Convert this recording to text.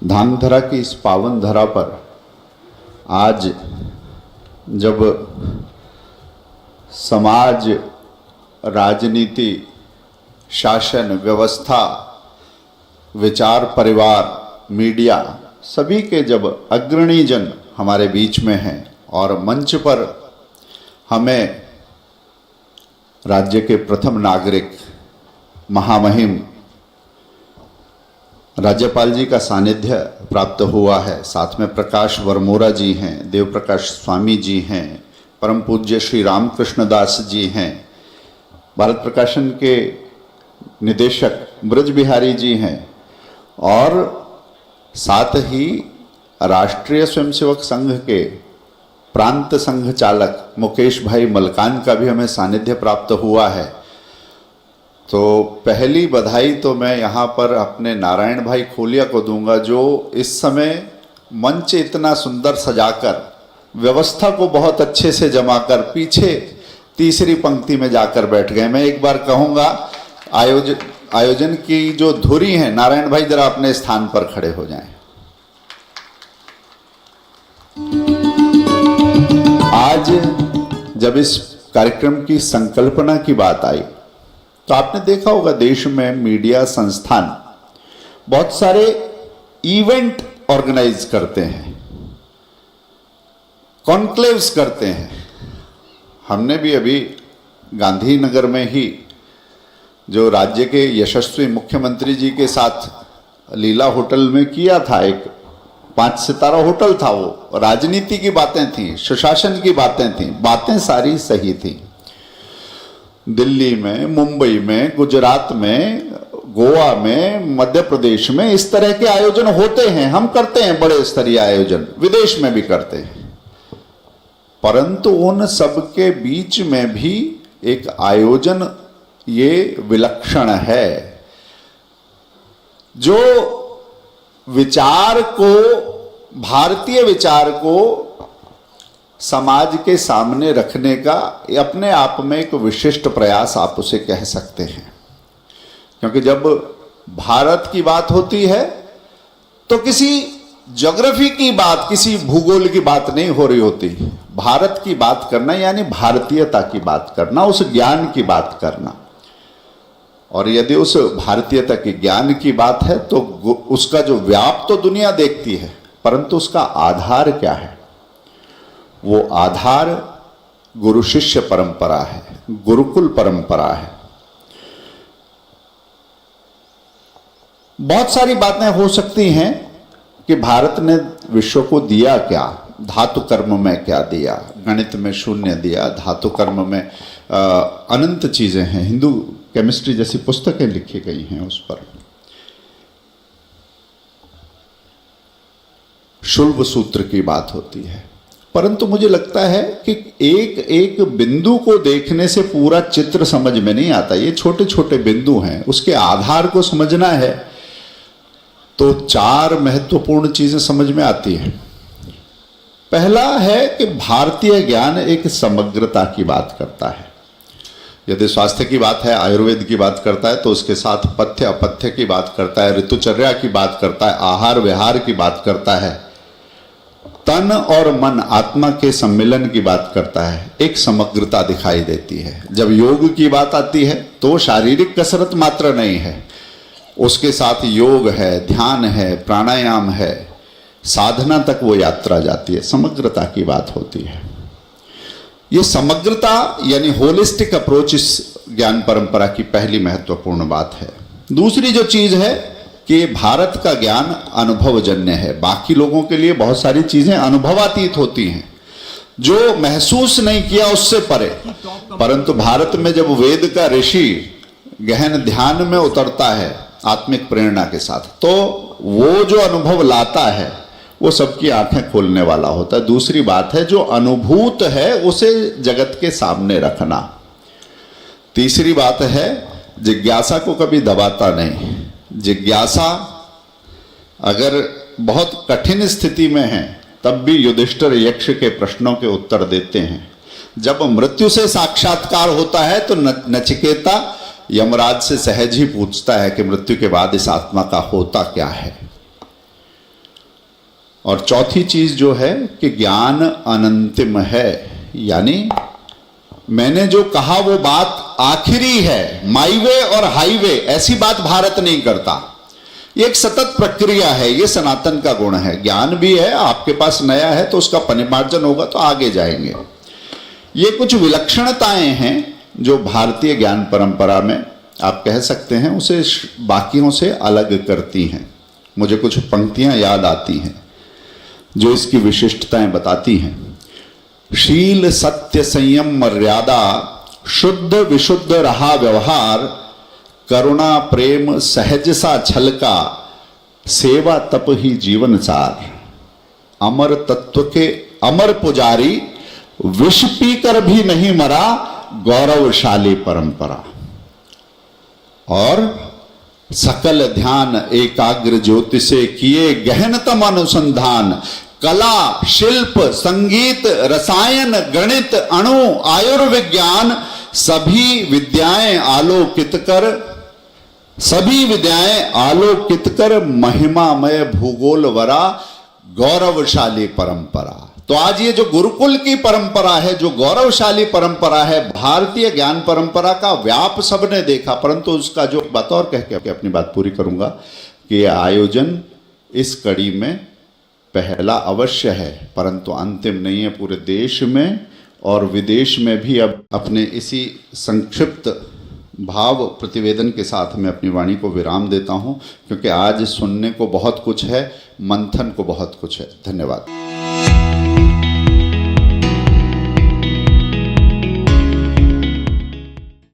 धांगध्रा की इस पावन धरा पर आज जब समाज, राजनीति, शासन व्यवस्था, विचार, परिवार, मीडिया सभी के जब अग्रणी जन हमारे बीच में हैं और मंच पर हमें राज्य के प्रथम नागरिक महामहिम राज्यपाल जी का सानिध्य प्राप्त हुआ है। साथ में प्रकाश वर्मोरा जी हैं, देव प्रकाश स्वामी जी हैं, परम पूज्य श्री रामकृष्ण दास जी हैं, भारत प्रकाशन के निदेशक ब्रज बिहारी जी हैं और साथ ही राष्ट्रीय स्वयंसेवक संघ के प्रांत संघ चालक मुकेश भाई मलकान का भी हमें सानिध्य प्राप्त हुआ है। तो पहली बधाई तो मैं यहाँ पर अपने नारायण भाई खोलिया को दूंगा, जो इस समय मंच इतना सुंदर सजाकर, व्यवस्था को बहुत अच्छे से जमाकर पीछे तीसरी पंक्ति में जाकर बैठ गए। मैं एक बार कहूँगा आयोजन की जो धुरी है, नारायण भाई जरा अपने स्थान पर खड़े हो जाएं। आज जब इस कार्यक्रम की संकल्पना की बात आई तो आपने देखा होगा देश में मीडिया संस्थान बहुत सारे इवेंट ऑर्गेनाइज करते हैं, कॉन्क्लेव्स करते हैं। हमने भी अभी गांधीनगर में ही जो राज्य के यशस्वी मुख्यमंत्री जी के साथ लीला होटल में किया था, एक 5 सितारा होटल था, वो राजनीति की बातें थी, सुशासन की बातें थी, बातें सारी सही थी। दिल्ली में, मुंबई में, गुजरात में, गोवा में, मध्य प्रदेश में इस तरह के आयोजन होते हैं, हम करते हैं बड़े स्तरीय आयोजन, विदेश में भी करते हैं। परंतु उन सब के बीच में भी एक आयोजन ये विलक्षण है, जो विचार को, भारतीय विचार को समाज के सामने रखने का अपने आप में एक विशिष्ट प्रयास आप उसे कह सकते हैं। क्योंकि जब भारत की बात होती है तो किसी ज्योग्राफी की बात, किसी भूगोल की बात नहीं हो रही होती। भारत की बात करना यानी भारतीयता की बात करना, उस ज्ञान की बात करना। और यदि उस भारतीयता के ज्ञान की बात है तो उसका जो व्याप तो दुनिया देखती है, परंतु उसका आधार क्या है? वो आधार गुरु शिष्य परंपरा है, गुरुकुल परंपरा है। बहुत सारी बातें हो सकती हैं कि भारत ने विश्व को दिया क्या, धातु कर्म में क्या दिया, गणित में शून्य दिया, धातु कर्म में अनंत चीजें हैं। हिंदू केमिस्ट्री जैसी पुस्तकें लिखी गई हैं उस पर। शुल्ब सूत्र की बात होती है। परंतु मुझे लगता है कि एक एक बिंदु को देखने से पूरा चित्र समझ में नहीं आता। ये छोटे छोटे बिंदु हैं, उसके आधार को समझना है तो 4 महत्वपूर्ण चीजें समझ में आती हैं। पहला है कि भारतीय ज्ञान एक समग्रता की बात करता है। यदि स्वास्थ्य की बात है, आयुर्वेद की बात करता है, तो उसके साथ पथ्य अपथ्य की बात करता है, ऋतुचर्या की बात करता है, आहार विहार की बात करता है, तन और मन, आत्मा के सम्मिलन की बात करता है। एक समग्रता दिखाई देती है। जब योग की बात आती है तो शारीरिक कसरत मात्र नहीं है, उसके साथ योग है, ध्यान है, प्राणायाम है, साधना तक वो यात्रा जाती है। समग्रता की बात होती है। ये समग्रता यानी होलिस्टिक अप्रोच इस ज्ञान परंपरा की पहली महत्वपूर्ण बात है। दूसरी जो चीज है कि भारत का ज्ञान अनुभवजन्य है। बाकी लोगों के लिए बहुत सारी चीजें अनुभवातीत होती हैं, जो महसूस नहीं किया उससे परे। परंतु भारत में जब वेद का ऋषि गहन ध्यान में उतरता है आत्मिक प्रेरणा के साथ, तो वो जो अनुभव लाता है वो सबकी आंखें खोलने वाला होता है। दूसरी बात है, जो अनुभूत है उसे जगत के सामने रखना। तीसरी बात है, जिज्ञासा को कभी दबाता नहीं। जिज्ञासा अगर बहुत कठिन स्थिति में है तब भी युधिष्ठिर यक्ष के प्रश्नों के उत्तर देते हैं। जब मृत्यु से साक्षात्कार होता है तो नचिकेता यमराज से सहज ही पूछता है कि मृत्यु के बाद इस आत्मा का होता क्या है। और चौथी चीज जो है कि ज्ञान अनंतिम है, यानी मैंने जो कहा वो बात आखिरी है, माई वे और हाईवे ऐसी बात भारत नहीं करता। ये एक सतत प्रक्रिया है, ये सनातन का गुण है। ज्ञान भी है, आपके पास नया है तो उसका परिमार्जन होगा तो आगे जाएंगे। ये कुछ विलक्षणताएं हैं जो भारतीय ज्ञान परंपरा में आप कह सकते हैं उसे बाकियों से अलग करती हैं। मुझे कुछ पंक्तियां याद आती हैं जो इसकी विशिष्टताएं बताती हैं। शील सत्य संयम मर्यादा, शुद्ध विशुद्ध रहा व्यवहार, करुणा प्रेम सहज सा छल का, सेवा तप ही जीवन सार, अमर तत्व के अमर पुजारी, विष पीकर भी नहीं मरा, गौरवशाली परंपरा। और सकल ध्यान एकाग्र ज्योति से किए गहनतम अनुसंधान, कला शिल्प संगीत रसायन गणित अणु आयुर्विज्ञान, सभी विद्याएं आलोकित कर महिमामय भूगोल वरा, गौरवशाली परंपरा। तो आज ये जो गुरुकुल की परंपरा है, जो गौरवशाली परंपरा है, भारतीय ज्ञान परंपरा का व्याप सबने देखा, परंतु उसका जो बतौर कह के अपनी बात पूरी करूंगा कि यह आयोजन इस कड़ी में पहला अवश्य है, परंतु अंतिम नहीं है। पूरे देश में और विदेश में भी अब अपने इसी संक्षिप्त भाव प्रतिवेदन के साथ मैं अपनी वाणी को विराम देता हूं, क्योंकि आज सुनने को बहुत कुछ है, मंथन को बहुत कुछ है। धन्यवाद।